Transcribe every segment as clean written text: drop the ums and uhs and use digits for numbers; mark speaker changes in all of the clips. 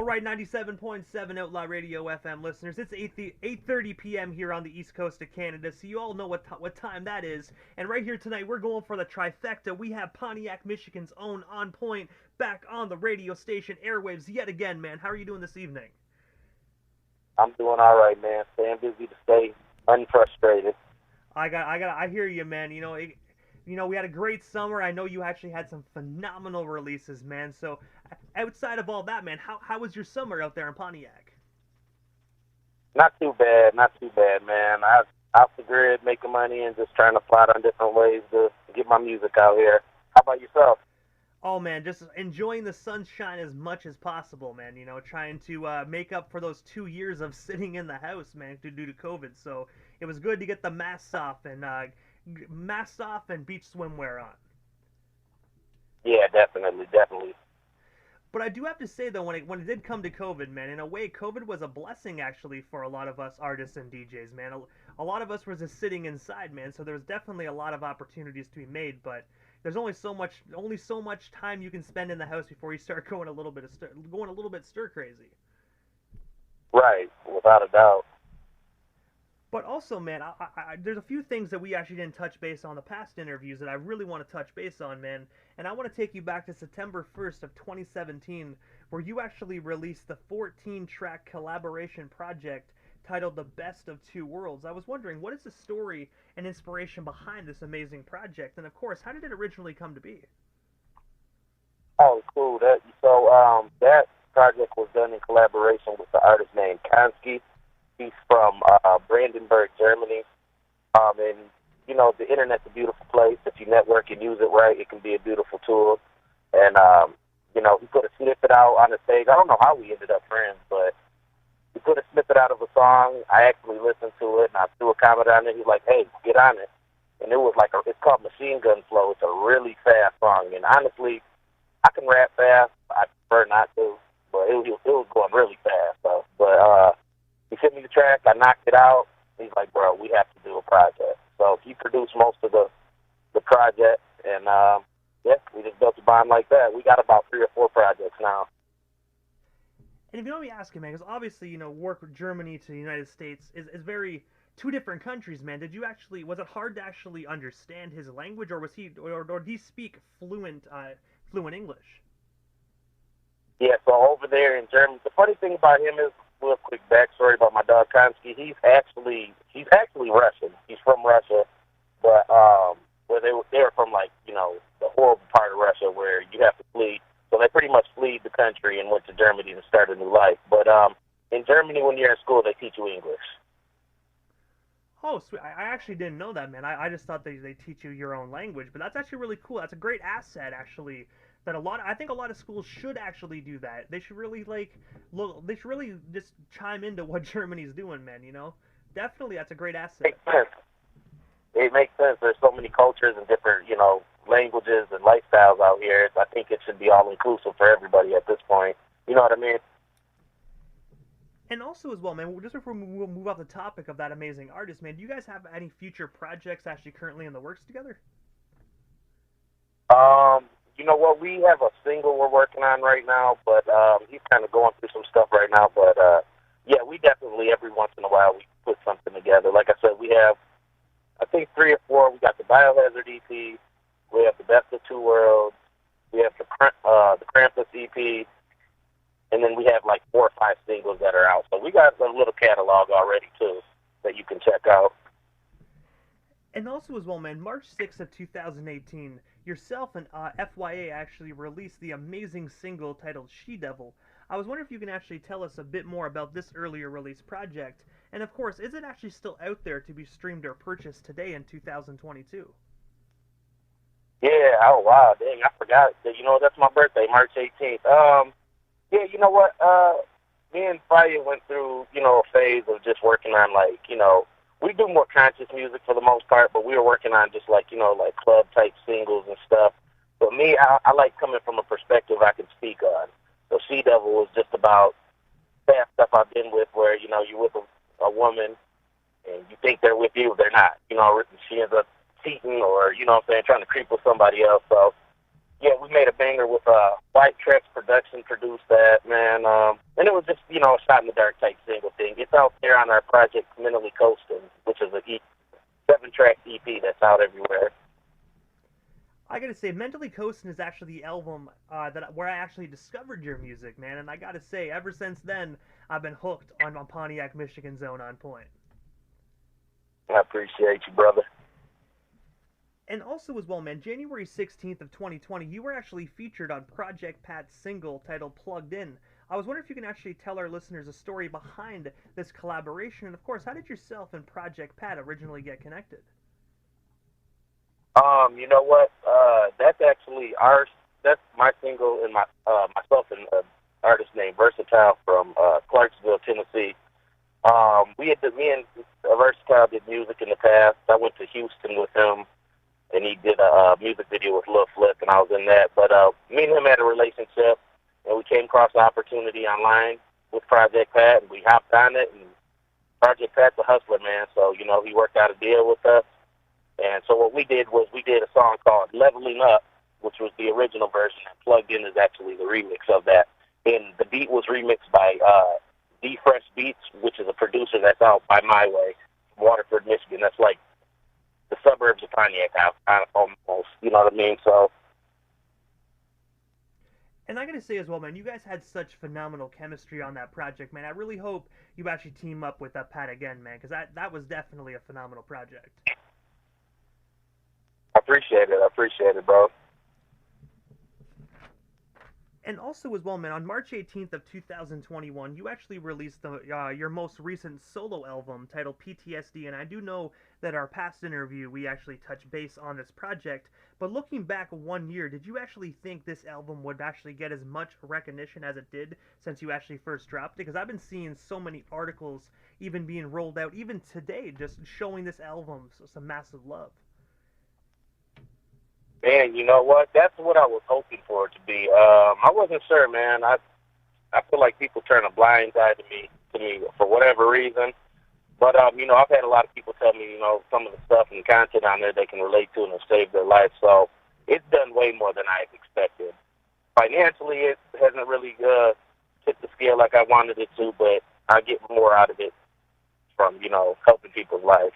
Speaker 1: right, 97.7 Outlaw Radio FM listeners. It's 8:30 p.m. here on the east coast of Canada, so you all know what time that is. And right here tonight, we're going for the trifecta. We have Pontiac, Michigan's own On Point back on the radio station airwaves yet again, man. How are you doing this evening?
Speaker 2: I'm doing all right, man. Staying busy to stay unfrustrated.
Speaker 1: I hear you, man. We had a great summer. I know you actually had some phenomenal releases, man. So, outside of all that, man, how was your summer out there in Pontiac?
Speaker 2: Not too bad, man. I was off the grid making money and just trying to plot on different ways to get my music out here. How about yourself?
Speaker 1: Oh man, just enjoying the sunshine as much as possible, man. Trying to make up for those 2 years of sitting in the house, man, due to COVID. So it was good to get the masks off and beach swimwear on.
Speaker 2: Yeah, definitely.
Speaker 1: But I do have to say though, when it did come to COVID, man, in a way, COVID was a blessing actually for a lot of us artists and DJs, man. A lot of us were just sitting inside, man. So there was definitely a lot of opportunities to be made, but there's only so much time you can spend in the house before you start going a little bit stir crazy.
Speaker 2: Right, without a doubt.
Speaker 1: But also, man, there's a few things that we actually didn't touch base on the past interviews that I really want to touch base on, man. And I want to take you back to September 1st of 2017, where you actually released the 14-track collaboration project titled The Best of Two Worlds. I was wondering, what is the story and inspiration behind this amazing project? And of course, how did it originally come to be?
Speaker 2: Oh, cool. That project was done in collaboration with the artist named Kansky. He's from Brandenburg, Germany. And, the internet's a beautiful place. If you network and use it right, it can be a beautiful tool. And, he put a snippet out on the stage. I don't know how we ended up friends, but he put a snippet out of a song. I actually listened to it, and I threw a comment on it. He's like, hey, get on it. And it was it's called Machine Gun Flow. It's a really fast song. And honestly, I can rap fast. I prefer not to, but it was going really fast. He sent me the track. I knocked it out. He's like, bro, we have to do a project. So he produced most of the project, and we just built a bond like that. We got about 3 or 4 projects now.
Speaker 1: And if you don't me asking, man, because obviously, work with Germany to the United States is very two different countries, man. Was it hard to actually understand his language, or did he speak fluent English?
Speaker 2: Yeah, so over there in Germany, the funny thing about him is, real quick backstory about my dog Kansky. He's actually Russian. He's from Russia, but where they were from, the horrible part of Russia where you have to flee. So they pretty much fled the country and went to Germany to start a new life. But in Germany, when you're in school, they teach you English.
Speaker 1: Oh, sweet. I actually didn't know that, man. I just thought they teach you your own language, but that's actually really cool. That's a great asset, actually. I think a lot of schools should actually do that. They should really they should really just chime into what Germany's doing, man. Definitely, that's a great asset.
Speaker 2: It makes sense. There's so many cultures and different, languages and lifestyles out here. I think it should be all inclusive for everybody at this point. You know what I mean?
Speaker 1: And also as well, man, just before we move off the topic of that amazing artist, man, do you guys have any future projects actually currently in the works together?
Speaker 2: You know what? We have a single we're working on right now, but he's kind of going through some stuff right now. But yeah, we definitely every once in a while we put something together. Like I said, we have I think 3 or 4. We got the Biohazard EP, we have the Best of Two Worlds, we have the Krampus EP, and then we have 4 or 5 singles that are out. So we got a little catalog already too that you can check out.
Speaker 1: And also as well, man, March 6th of 2018, yourself and FYA actually released the amazing single titled She Devil. I was wondering if you can actually tell us a bit more about this earlier release project. And of course, is it actually still out there to be streamed or purchased today in 2022?
Speaker 2: Yeah, oh wow, dang, I forgot. That's my birthday, March 18th. Yeah, you know what? Me and Faya went through, a phase of just working on we do more conscious music for the most part, but we were working on just club type singles and stuff. But me, I like coming from a perspective I can speak on. So She Devil was just about that stuff I've been with where, you're with a woman and you think they're with you, they're not. She ends up cheating or, trying to creep with somebody else. So, Yeah, we made a banger with White Trex Production produced that, man. And it was just, a shot in the dark type single thing. It's out there on our project Mentally Coasting, which is a 7-track EP that's out everywhere.
Speaker 1: I gotta say, Mentally Coastin' is actually the album where I actually discovered your music, man. And I gotta say, ever since then, I've been hooked on my Pontiac, Michigan Zone on Point.
Speaker 2: I appreciate you, brother.
Speaker 1: And also as well, man, January 16th of 2020, you were actually featured on Project Pat's single titled Plugged In. I was wondering if you can actually tell our listeners a story behind this collaboration, and of course, how did yourself and Project Pat originally get connected?
Speaker 2: You know what? That's actually ours. That's my single and myself and an artist named Versatile from Clarksville, Tennessee. Me and Versatile did music in the past. I went to Houston with him, and he did a music video with Lil Flip, and I was in that. But me and him had a relationship, and we came across the opportunity online with Project Pat, and we hopped on it. And Project Pat's a hustler, man, so he worked out a deal with us. And so what we did was we did a song called Leveling Up, which was the original version, and Plugged In is actually the remix of that. And the beat was remixed by D Fresh Beats, which is a producer that's out by my way, Waterford, Michigan. That's like the suburbs of Pontiac, almost. You know what I mean? So.
Speaker 1: And I gotta say as well, man, you guys had such phenomenal chemistry on that project, man. I really hope you actually team up with Pat again, man, because that was definitely a phenomenal project.
Speaker 2: I appreciate it, bro.
Speaker 1: And also as well, man, on March 18th of 2021, you actually released your most recent solo album titled PTSD, and I do know that our past interview, we actually touched base on this project, but looking back 1 year, did you actually think this album would actually get as much recognition as it did since you actually first dropped it? Because I've been seeing so many articles even being rolled out, even today, just showing this album some massive love.
Speaker 2: Man, you know what? That's what I was hoping for it to be. I wasn't sure, man. I feel like people turn a blind eye to me for whatever reason. But I've had a lot of people tell me, some of the stuff and content on there they can relate to and have saved their life. So it's done way more than I expected. Financially, it hasn't really tipped the scale like I wanted it to, but I get more out of it from helping people's lives.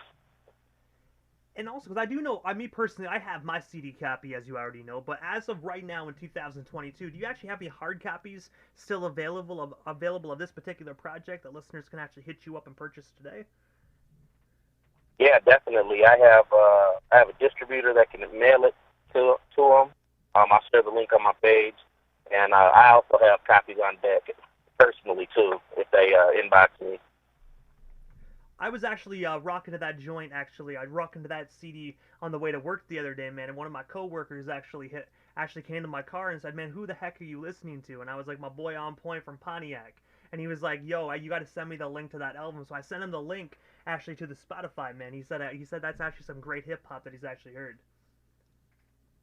Speaker 1: And also, because I do know, me personally, I have my CD copy, as you already know, but as of right now in 2022, do you actually have any hard copies still available of this particular project that listeners can actually hit you up and purchase today?
Speaker 2: Yeah, definitely. I have a distributor that can mail it to them. I'll share the link on my page, and I also have copies on deck personally too if they inbox me.
Speaker 1: I was actually rocking to that joint, actually. I rocking to that CD on the way to work the other day, man, and one of my coworkers actually came to my car and said, man, who the heck are you listening to? And I was like, my boy On Point from Pontiac. And he was like, yo, you got to send me the link to that album. So I sent him the link, actually, to the Spotify, man. He said that's actually some great hip-hop that he's actually heard.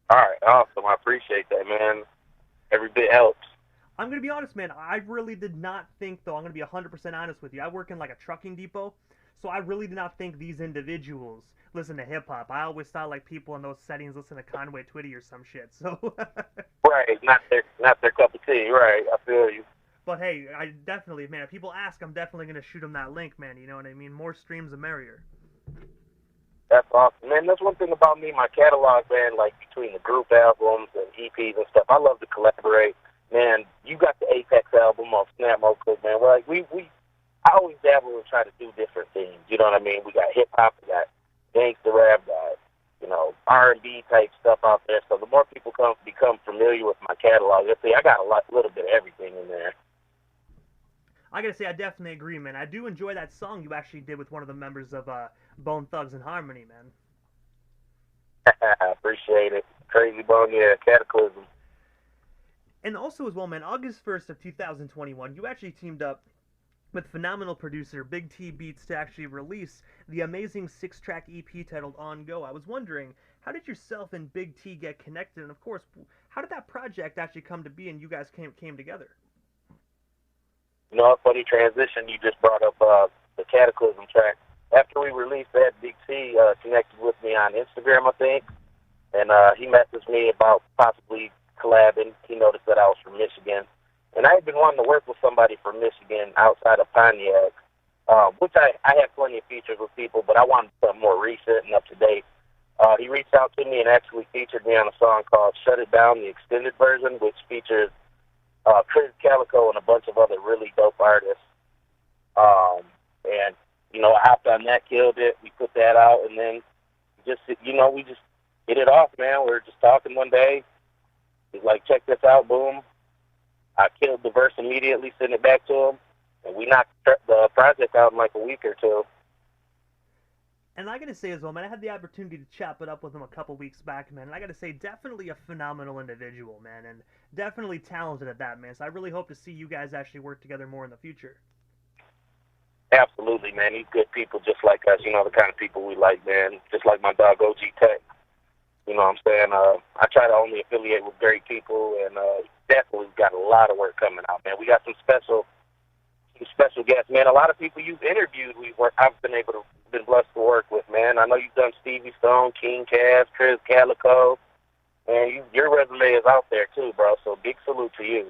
Speaker 2: All right, awesome. I appreciate that, man. Every bit helps.
Speaker 1: I'm going to be honest, man. I really did not think, though, I'm going to be 100% honest with you. I work in, like, a trucking depot. So I really did not think these individuals listen to hip-hop. I always thought, like, people in those settings listen to Conway Twitty or some shit, so...
Speaker 2: Right, not their cup of tea, right, I feel you.
Speaker 1: But hey, I definitely, man, if people ask, I'm definitely going to shoot them that link, man, you know what I mean? More streams, the merrier.
Speaker 2: That's awesome. Man, that's one thing about me, my catalog, man, like, between the group albums and EPs and stuff, I love to collaborate. Man, you got the Apex album on Snap Mode Clip, man. We're like, I always dabble and try to do different things. You know what I mean? We got hip hop, we got gangster rap, got R&B type stuff out there. So the more people become familiar with my catalog, I got a little bit of everything in there.
Speaker 1: I gotta say, I definitely agree, man. I do enjoy that song you actually did with one of the members of Bone Thugs and Harmony, man.
Speaker 2: I appreciate it. Crazy Bone, yeah, Cataclysm.
Speaker 1: And also as well, man, August 1st of 2021, you actually teamed up with phenomenal producer Big T Beats to actually release the amazing 6-track EP titled On Go. I was wondering, how did yourself and Big T get connected? And of course, how did that project actually come to be and you guys came together?
Speaker 2: A funny transition. You just brought up the Cataclysm track. After we released that, Big T connected with me on Instagram, I think. And he messaged me about possibly collabing. He noticed that I was from Michigan. And I had been wanting to work with somebody from Michigan outside of Pontiac, which I had plenty of features with people, but I wanted something more recent and up to date. He reached out to me and actually featured me on a song called Shut It Down, the extended version, which features Chris Calico and a bunch of other really dope artists. And, you know, I hopped on that, killed it. We put that out, and then just, you know, we just hit it off, man. We were just talking one day. He's like, check this out, boom. I killed the verse immediately, sent it back to him, and we knocked the project out in like a week or two.
Speaker 1: And I gotta say as well, man, I had the opportunity to chop it up with him a couple weeks back, man, and I gotta say, definitely a phenomenal individual, man, and definitely talented at that, man, so I really hope to see you guys actually work together more in the future.
Speaker 2: Absolutely, man. He's good people just like us, you know, the kind of people we like, man, just like my dog OG Tech. You know what I'm saying? I try to only affiliate with great people, and definitely got a lot of work coming out, man. We got some special guests, man. A lot of people you've interviewed, I've been blessed to work with, man. I know you've done Stevie Stone, King Cass, Chris Calico, and your resume is out there too, bro. So big salute to you.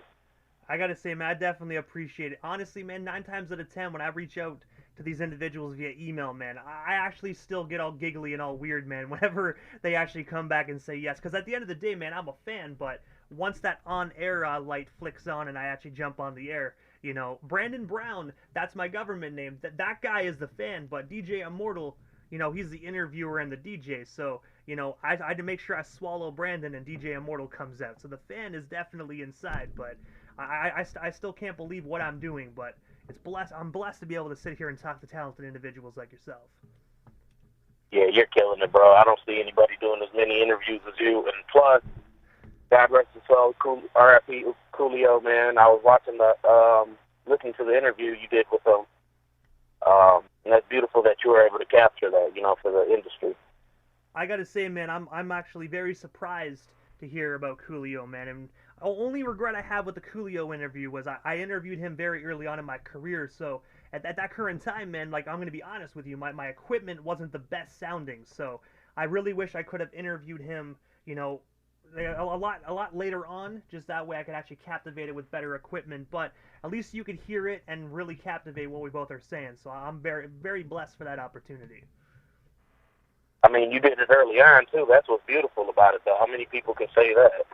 Speaker 1: I gotta say, man, I definitely appreciate it. Honestly, man, 9 times out of 10, when I reach out to these individuals via email, man, I actually still get all giggly and all weird, man, whenever they actually come back and say yes. Because at the end of the day, man, I'm a fan, but once that on-air light flicks on and I actually jump on the air, you know, Brandon Brown, that's my government name. That guy is the fan, but DJ Immortal, you know, he's the interviewer and the DJ. So, you know, I had to make sure I swallow Brandon and DJ Immortal comes out. So the fan is definitely inside, but I still can't believe what I'm doing, but I'm blessed to be able to sit here and talk to talented individuals like yourself.
Speaker 2: Yeah, you're killing it, bro. I don't see anybody doing as many interviews as you. And plus, God rest his soul, R.I.P. Coolio, man. I was watching listening to the interview you did with him. And that's beautiful that you were able to capture that, you know, for the industry.
Speaker 1: I gotta say, man, I'm actually very surprised to hear about Coolio, man. And the only regret I have with the Coolio interview was I interviewed him very early on in my career, so at that current time, man, like, I'm going to be honest with you, my equipment wasn't the best sounding, so I really wish I could have interviewed him, you know, a lot later on, just that way I could actually captivate it with better equipment, but at least you could hear it and really captivate what we both are saying, so I'm very, very blessed for that opportunity.
Speaker 2: I mean, you did it early on, too. That's what's beautiful about it, though. How many people can say that?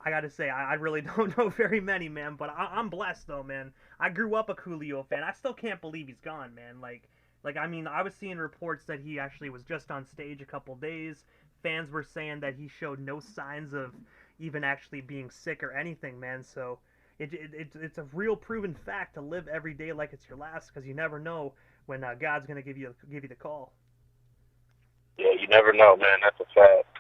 Speaker 1: I gotta say, I really don't know very many, man, but I'm blessed, though, man. I grew up a Coolio fan. I still can't believe he's gone, man. Like, I mean, I was seeing reports that he actually was just on stage a couple days. Fans were saying that he showed no signs of even actually being sick or anything, man, so it's a real proven fact to live every day like it's your last, because you never know when God's gonna give you the call.
Speaker 2: Yeah, you never know, man. That's a fact.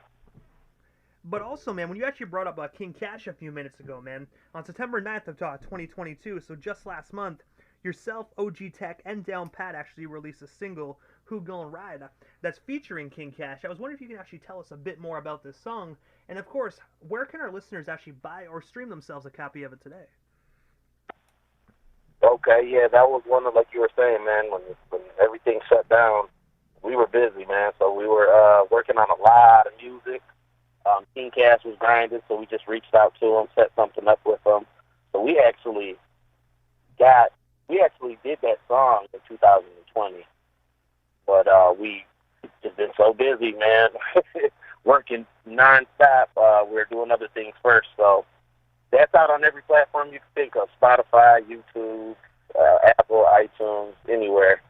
Speaker 1: But also, man, when you actually brought up King Cash a few minutes ago, man, on September 9th of 2022, so just last month, yourself, OG Tech, and Down Pat actually released a single, Who Gon' Ride, that's featuring King Cash. I was wondering if you can actually tell us a bit more about this song, and of course, where can our listeners actually buy or stream themselves a copy of it today?
Speaker 2: Okay, yeah, that was one of, like you were saying, man, when everything shut down, we were busy, man, so we were working on a lot of music. King Cash was grinding, so we just reached out to him, set something up with him. So we actually did that song in 2020, but we just been so busy, man, working nonstop. We're doing other things first, so that's out on every platform you can think of: Spotify, YouTube, Apple, iTunes, anywhere.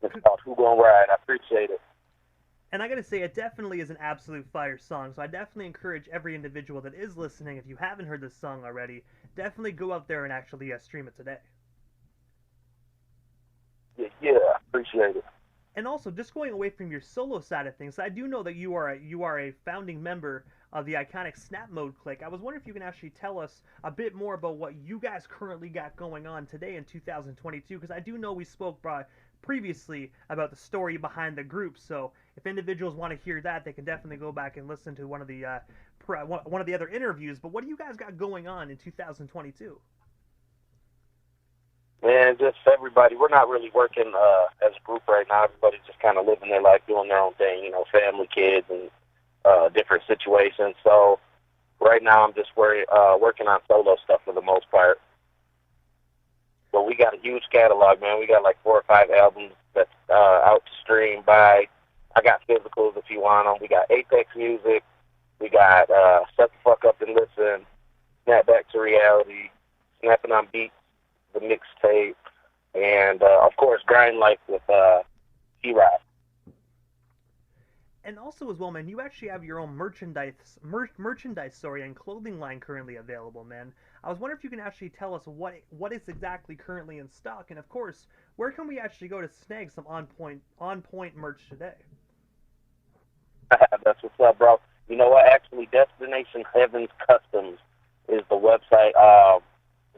Speaker 2: It's called Who Gon' Ride. I appreciate it.
Speaker 1: And I gotta say, it definitely is an absolute fire song, so I definitely encourage every individual that is listening, if you haven't heard this song already, definitely go out there and actually stream it today.
Speaker 2: Yeah, I appreciate it.
Speaker 1: And also, just going away from your solo side of things, I do know that you are a founding member of the iconic Snap Mode clique. I was wondering if you can actually tell us a bit more about what you guys currently got going on today in 2022, because I do know we spoke previously about the story behind the group, so if individuals want to hear that, they can definitely go back and listen to one of the other interviews. But what do you guys got going on in 2022?
Speaker 2: Man, just everybody. We're not really working as a group right now. Everybody's just kind of living their life, doing their own thing, you know, family, kids, and different situations. So Right now, I'm just working on solo stuff for the most part. But we got a huge catalog, man. We got like 4 or 5 albums that's out to stream by. I got physicals if you want them. We got Apex Music. We got Shut the Fuck Up and Listen, Snap Back to Reality, Snapping on Beats, the mixtape, and of course Grind Life with T-Rock.
Speaker 1: And also as well, man, you actually have your own merchandise, sorry, and clothing line currently available, man. I was wondering if you can actually tell us what is exactly currently in stock, and of course, where can we actually go to snag some on point merch today?
Speaker 2: That's what's up, bro. You know what? Actually, Destination Heaven's Customs is the website.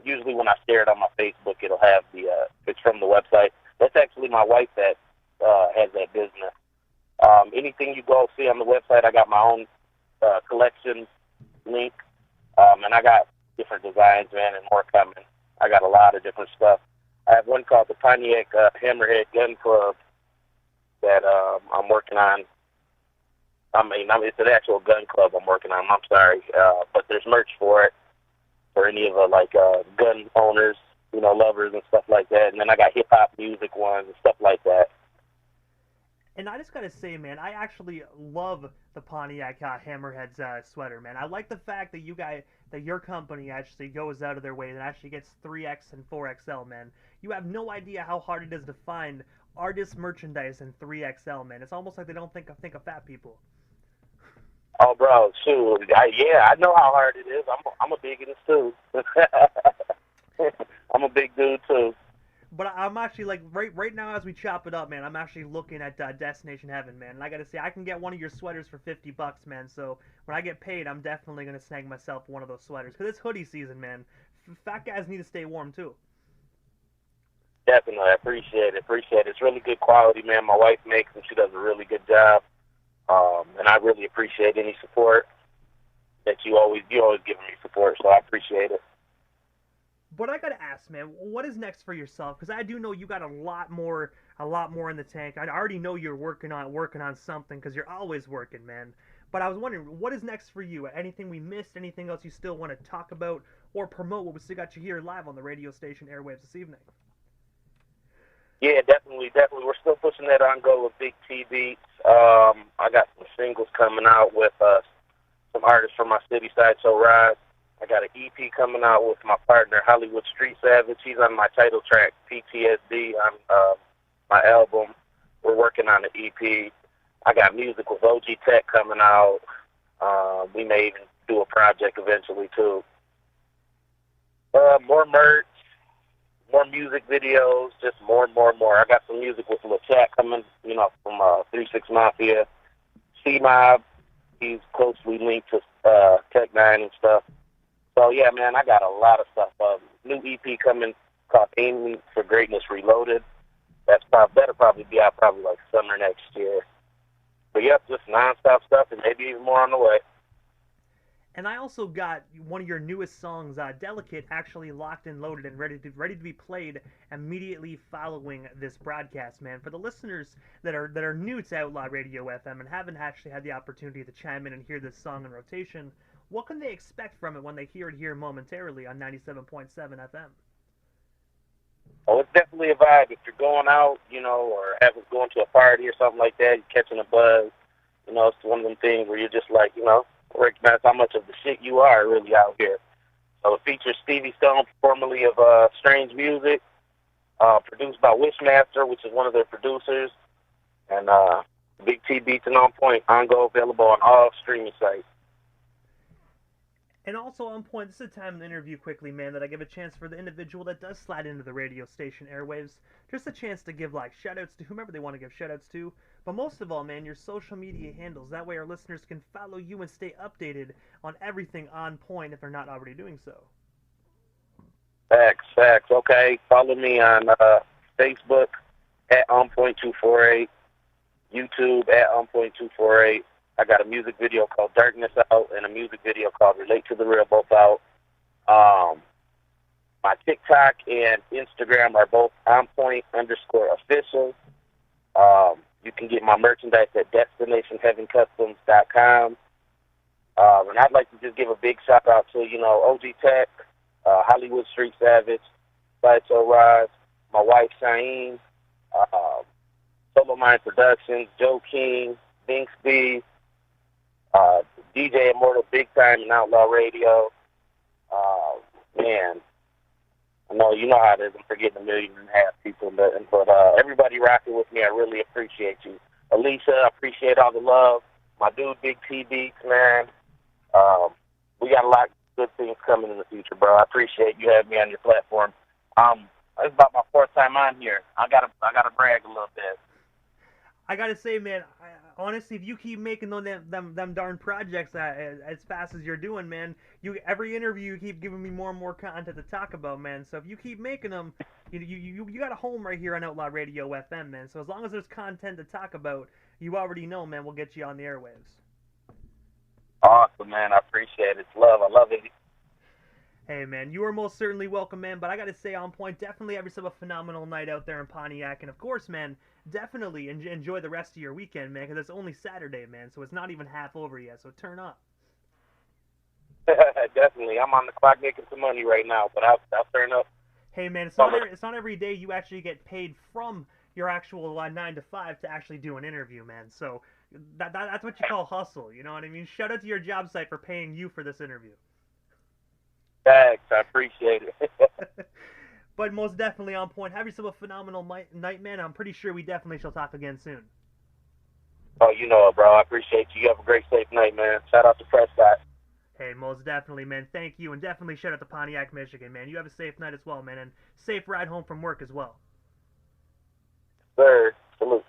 Speaker 2: Usually when I share it on my Facebook, it'll have it's from the website. That's actually my wife that has that business. Anything you go see on the website, I got my own collection link, and I got different designs, man, and more coming. I got a lot of different stuff. I have one called the Pontiac Hammerhead Gun Club that I'm working on. It's an actual gun club I'm working on. I'm sorry, but there's merch for it for any of the gun owners, lovers and stuff like that. And then I got hip hop music ones and stuff like that.
Speaker 1: And I just gotta say, man, I actually love the Pontiac Hammerheads sweater, man. I like the fact that your company actually goes out of their way and actually gets 3X and 4XL, man. You have no idea how hard it is to find artist merchandise in 3XL, man. It's almost like they don't think of fat people.
Speaker 2: Oh, bro, shoot. I know how hard it is. I'm a biggest too. I'm a big dude too.
Speaker 1: But I'm actually like right now as we chop it up, man. I'm actually looking at Destination Heaven, man. And I gotta say, I can get one of your sweaters for $50, man. So when I get paid, I'm definitely gonna snag myself one of those sweaters because it's hoodie season, man. Fat guys need to stay warm too.
Speaker 2: Definitely, I appreciate it. It's really good quality, man. My wife makes and she does a really good job. And I really appreciate any support that you always giving me support. So I appreciate it.
Speaker 1: But I gotta ask, man, what is next for yourself? Because I do know you got a lot more in the tank. I already know you're working on something because you're always working, man. But I was wondering, what is next for you? Anything we missed? Anything else you still want to talk about or promote? What we still got you here live on the radio station airwaves this evening?
Speaker 2: Yeah, definitely. We're still pushing that on go with Big T Beats. I got some singles coming out with some artists from my city, Sideshow Rise. I got an EP coming out with my partner, Hollywood Street Savage. He's on my title track, PTSD, on my album. We're working on an EP. I got music with OG Tech coming out. We may even do a project eventually, too. More merch, more music videos, just more. I got some music with LaChat coming, from 36 Mafia. C-Mob, he's closely linked to Tech 9 and stuff. So, yeah, man, I got a lot of stuff. New EP coming called Aiming for Greatness Reloaded. That'll probably be out like summer next year. But, yep, just nonstop stuff and maybe even more on the way.
Speaker 1: And I also got one of your newest songs, Delicate, actually locked and loaded and ready to be played immediately following this broadcast, man. For the listeners that are new to Outlaw Radio FM and haven't actually had the opportunity to chime in and hear this song in rotation, what can they expect from it when they hear it here momentarily on 97.7 FM?
Speaker 2: Oh, it's definitely a vibe. If you're going out, or going to a party or something like that, you're catching a buzz, it's one of them things where you're just like, recognize how much of the shit you are really out here. So it features Stevie Stone, formerly of Strange Music, produced by Wishmaster, which is one of their producers, and Big T Beats and On Point, on-go, available on all streaming sites.
Speaker 1: And also on point, this is a time in the interview quickly, man, that I give a chance for the individual that does slide into the radio station airwaves, just a chance to give shout-outs to whomever they want to give shout-outs to, but most of all, man, your social media handles. That way our listeners can follow you and stay updated on everything On Point if they're not already doing so.
Speaker 2: Facts. Okay, follow me on Facebook at OnPoint248, YouTube at OnPoint248. I got a music video called Darkness out and a music video called Relate to the Real, both out. My TikTok and Instagram are both OnPoint_official. You can get my merchandise at DestinationHeavenCustoms.com. And I'd like to just give a big shout out to, OG Tech, Hollywood Street Savage, Sideshow Rise, my wife Shaheen, Solo Mind Productions, Joe King, Binks B, DJ Immortal Big Time in Outlaw Radio. Man, I know you know how it is. I'm forgetting 1.5 million people, but everybody rocking with me. I really appreciate you. Alicia, I appreciate all the love. My dude, Big T Beats, man. We got a lot of good things coming in the future, bro. I appreciate you having me on your platform. It's about my 4th time on here. I gotta brag a little bit.
Speaker 1: I gotta say, man, honestly, if you keep making them darn projects as fast as you're doing, man, every interview you keep giving me more and more content to talk about, man. So if you keep making them, you got a home right here on Outlaw Radio FM, man. So as long as there's content to talk about, you already know, man, we'll get you on the airwaves.
Speaker 2: Awesome, man. I appreciate it. It's love. I love it.
Speaker 1: Hey, man, you are most certainly welcome, man. But I got to say, On Point, definitely have yourself a phenomenal night out there in Pontiac. And, of course, man, definitely enjoy the rest of your weekend, man, because it's only Saturday, man. So it's not even half over yet. So turn up.
Speaker 2: Definitely. I'm on the clock making some money right now, but I'll turn up.
Speaker 1: Hey, man, it's not every day you actually get paid from your actual 9 to 5 to actually do an interview, man. So that's what you call hustle, you know what I mean? Shout out to your job site for paying you for this interview.
Speaker 2: Thanks, I appreciate it.
Speaker 1: But most definitely, On Point, have yourself a phenomenal night, man. I'm pretty sure we definitely shall talk again soon.
Speaker 2: Oh, you know it, bro. I appreciate you. You have a great, safe night, man. Shout out to Prescott.
Speaker 1: Hey, most definitely, man. Thank you, and definitely shout out to Pontiac, Michigan, man. You have a safe night as well, man, and safe ride home from work as well.
Speaker 2: Sir, salute.